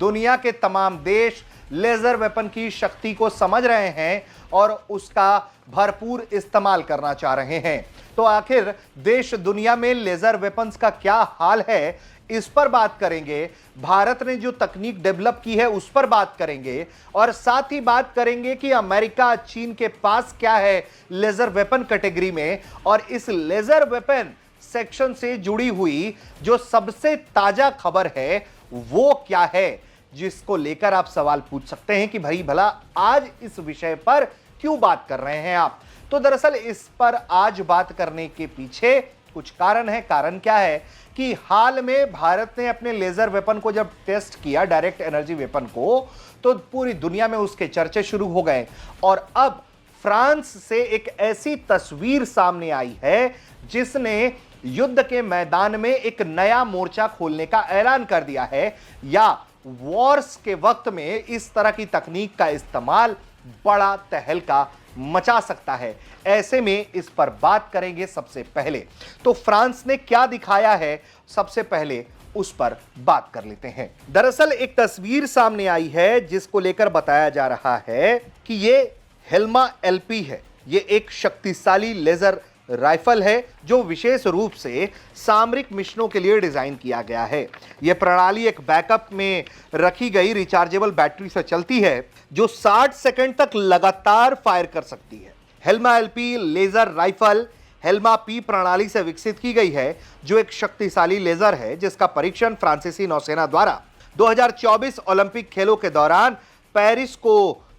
दुनिया के तमाम देश लेजर वेपन की शक्ति को समझ रहे हैं और उसका भरपूर इस्तेमाल करना चाह रहे हैं। तो आखिर देश दुनिया में लेजर वेपन्स का क्या हाल है, इस पर बात करेंगे। भारत ने जो तकनीक डेवलप की है उस पर बात करेंगे और साथ ही बात करेंगे कि अमेरिका, चीन के पास क्या है लेजर वेपन कैटेगरी में, और इस लेजर वेपन सेक्शन से जुड़ी हुई जो सबसे ताजा खबर है वो क्या है, जिसको लेकर आप सवाल पूछ सकते हैं कि भाई भला आज इस विषय पर क्यों बात कर रहे हैं आप। तो दरअसल इस पर आज बात करने के पीछे कुछ कारण है। कारण क्या है कि हाल में भारत ने अपने लेजर वेपन को जब टेस्ट किया, डायरेक्ट एनर्जी वेपन को, तो पूरी दुनिया में उसके चर्चे शुरू हो गए और अब फ्रांस से एक ऐसी तस्वीर सामने आई है जिसने युद्ध के मैदान में एक नया मोर्चा खोलने का ऐलान कर दिया है, या वॉर्स के वक्त में इस तरह की तकनीक का इस्तेमाल बड़ा तहलका मचा सकता है। ऐसे में इस पर बात करेंगे। सबसे पहले तो फ्रांस ने क्या दिखाया है, सबसे पहले उस पर बात कर लेते हैं। दरअसल एक तस्वीर सामने आई है जिसको लेकर बताया जा रहा है कि ये हेल्मा एलपी है। ये एक शक्तिशाली लेजर राइफल है जो विशेष रूप से सामरिक मिशनों के लिए डिजाइन किया गया है। यह प्रणाली एक बैकअप में रखी गई रिचार्जेबल बैटरी से चलती है जो 60 सेकंड तक लगातार फायर कर सकती है। हेल्मा एलपी लेजर राइफल हेल्मा पी प्रणाली से विकसित की गई है जो एक शक्तिशाली लेजर है जिसका परीक्षण फ्रांसीसी नौसेना द्वारा 2024 ओलंपिक खेलों के दौरान पेरिस को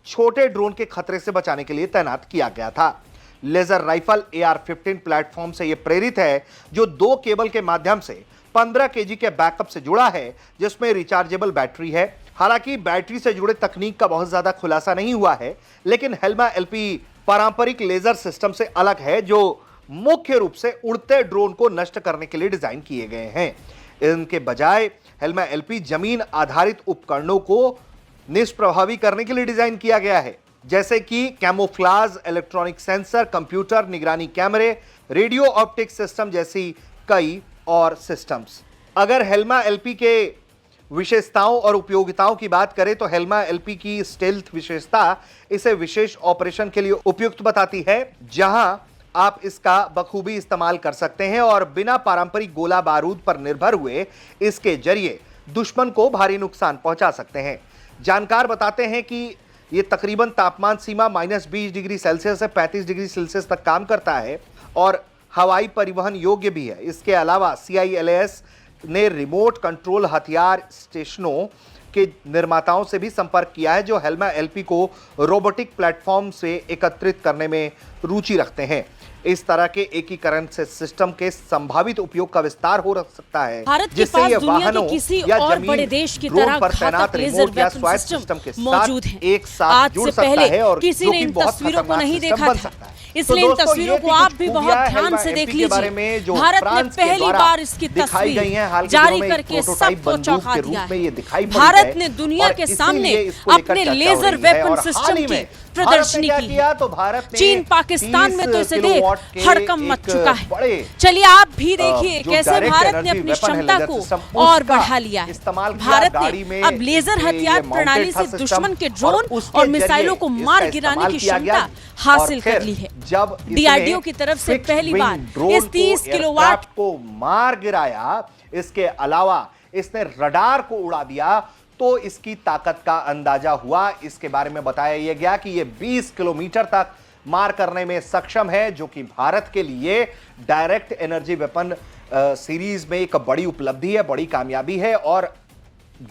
छोटे ड्रोन के खतरे से बचाने के लिए तैनात किया गया था। लेजर राइफल AR-15 प्लेटफॉर्म से यह प्रेरित है जो 2 केबल के माध्यम से 15 केजी के बैकअप से जुड़ा है जिसमें रिचार्जेबल बैटरी है। हालांकि बैटरी से जुड़े तकनीक का बहुत ज्यादा खुलासा नहीं हुआ है, लेकिन हेल्मा एलपी पारंपरिक लेजर सिस्टम से अलग है जो मुख्य रूप से उड़ते ड्रोन को नष्ट करने के लिए डिजाइन किए गए हैं। इनके बजाय हेल्मा एलपी जमीन आधारित उपकरणों को निष्प्रभावी करने के लिए डिजाइन किया गया है, जैसे कि कैमोफ्लाज, इलेक्ट्रॉनिक सेंसर, कंप्यूटर निगरानी कैमरे, रेडियो ऑप्टिक सिस्टम जैसी कई और सिस्टम्स। अगर हेल्मा एलपी के विशेषताओं और उपयोगिताओं की बात करें तो हेल्मा एलपी की स्टेल्थ विशेषता इसे विशेष ऑपरेशन के लिए उपयुक्त बताती है, जहां आप इसका बखूबी इस्तेमाल कर सकते हैं और बिना पारंपरिक गोला बारूद पर निर्भर हुए इसके जरिए दुश्मन को भारी नुकसान पहुंचा सकते हैं। जानकार बताते हैं कि यह तकरीबन तापमान सीमा -20 डिग्री सेल्सियस से 35 डिग्री सेल्सियस तक काम करता है और हवाई परिवहन योग्य भी है। इसके अलावा CILS ने रिमोट कंट्रोल हथियार स्टेशनों के निर्माताओं से भी संपर्क किया है जो हेल्मा एलपी को रोबोटिक प्लेटफॉर्म से एकत्रित करने में रुचि रखते हैं। इस तरह के एकीकरण से सिस्टम के संभावित उपयोग का विस्तार हो सकता है, जिससे ये वाहनों या जमीन ड्रोन पर तैनात रिमोट या स्वायत्त सिस्टम के साथ एक साथ जुड़ सकता है और जो कि बहुत खतरनाक सिस्टम बन सकता है। इसलिए इन तस्वीरों को आप भी बहुत ध्यान से देख लीजिए। भारत ने पहली बार इसकी तस्वीर जारी करके सबको चौंका दिया है। भारत ने दुनिया के सामने अपने लेजर वेपन सिस्टम की प्रदर्शनी की है। तो भारत ने चीन पाकिस्तान में तो इसे देख हड़कंप मच चुका है। चलिए आप भी देखिए कैसे भारत ने अपनी क्षमता को और बढ़ा लिया है। भारत ने अब लेजर हथियार प्रणाली से दुश्मन के ड्रोन और मिसाइलों को मार गिराने की क्षमता हासिल कर ली है। जब DRDO की तरफ से पहली बार इस 30 किलोवाट को मार गिराया, इसके अलावा इसने रडार को उड़ा दिया, तो इसकी ताकत का अंदाजा हुआ। इसके बारे में बताया यह गया कि यह 20 किलोमीटर तक मार करने में सक्षम है, जो कि भारत के लिए डायरेक्ट एनर्जी वेपन सीरीज में एक बड़ी उपलब्धि है, बड़ी कामयाबी है। और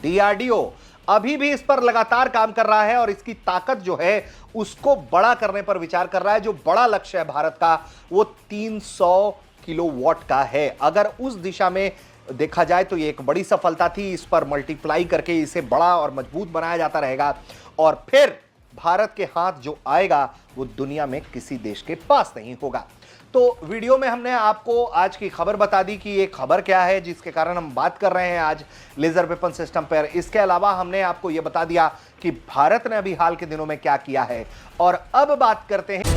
DRDO अभी भी इस पर लगातार काम कर रहा है और इसकी ताकत जो है उसको बड़ा करने पर विचार कर रहा है। जो बड़ा लक्ष्य है भारत का वो 300 किलोवाट का है। अगर उस दिशा में देखा जाए तो ये एक बड़ी सफलता थी। इस पर मल्टीप्लाई करके इसे बड़ा और मजबूत बनाया जाता रहेगा और फिर भारत के हाथ जो आएगा वो दुनिया में किसी देश के पास नहीं होगा। तो वीडियो में हमने आपको आज की खबर बता दी कि ये खबर क्या है जिसके कारण हम बात कर रहे हैं आज लेजर वेपन सिस्टम पर। इसके अलावा हमने आपको ये बता दिया कि भारत ने अभी हाल के दिनों में क्या किया है। और अब बात करते हैं